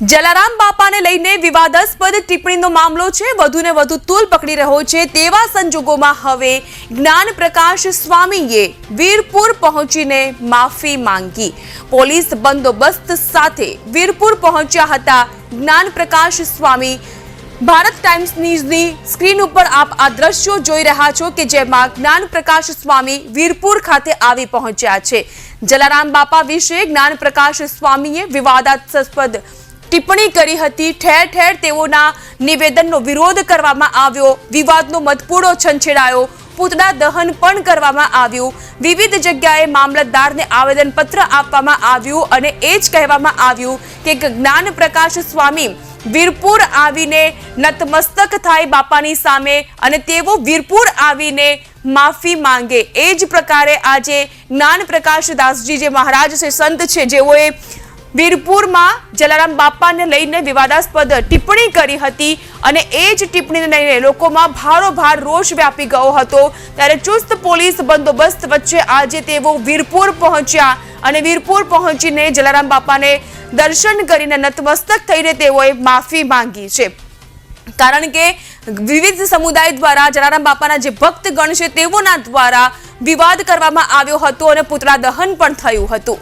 જલારામ બાપાને લઈને વિવાદાસ્પદ ટિપ્પણીનો મામલો છે વધુને વધુ તૂલ પકડી રહ્યો છે। તેવા સંજોગોમાં હવે જ્ઞાન પ્રકાશ સ્વામીએ વીરપુર પહોંચીને માફી માંગી। પોલીસ બંદોબસ્ત સાથે વીરપુર પહોંચ્યા હતા જ્ઞાન પ્રકાશ સ્વામી। ભારત ટાઈમ્સ ન્યૂઝની સ્ક્રીન ઉપર આપ આ દ્રશ્યો જોઈ રહ્યા છો કે જેમાં જ્ઞાન પ્રકાશ સ્વામી વીરપુર ખાતે આવી પહોંચ્યા છે। જલારામ બાપા વિશે જ્ઞાન પ્રકાશ સ્વામીએ વિવાદાસ્પદ ટિપ્પણી કરી હતી। ઠેર ઠેર તેઓના નિવેદનનો વિરોધ કરવામાં આવ્યો, વિવાદનો મતપૂડો છંછેડાયો, પૂતળા દહન પણ કરવામાં આવ્યું। વિવિધ જગ્યાએ મામલતદારને આવેદનપત્ર આપવામાં આવ્યું અને એ જ કહેવામાં આવ્યું કે જ્ઞાન પ્રકાશ સ્વામી વીરપુર આવીને નતમસ્તક થાય બાપાની સામે અને તેઓ વીરપુર આવીને માફી માંગે। એ જ પ્રકારે આજે જ્ઞાન પ્રકાશ દાસજી જે મહારાજ છે, સંત છે, જેઓએ વીરપુરમાં જલારામ બાપાને લઈને વિવાદાસ્પદ ટિપ્પણી કરી હતી અને એ જ ટિપ્પણીને લઈને લોકોમાં ભારોભાર રોષ વ્યાપી ગયો હતો। ત્યારે ચુસ્ત પોલીસ બંદોબસ્ત વચ્ચે આજે તેઓ વીરપુર પહોંચ્યા અને વીરપુર પહોંચીને જલારામ બાપાને દર્શન કરીને નતમસ્તક થઈને તેઓએ માફી માંગી છે। કારણ કે વિવિધ સમુદાય દ્વારા જલારામ બાપાના જે ભક્તગણ છે તેઓના દ્વારા વિવાદ કરવામાં આવ્યો હતો અને પુતળા દહન પણ થયું હતું।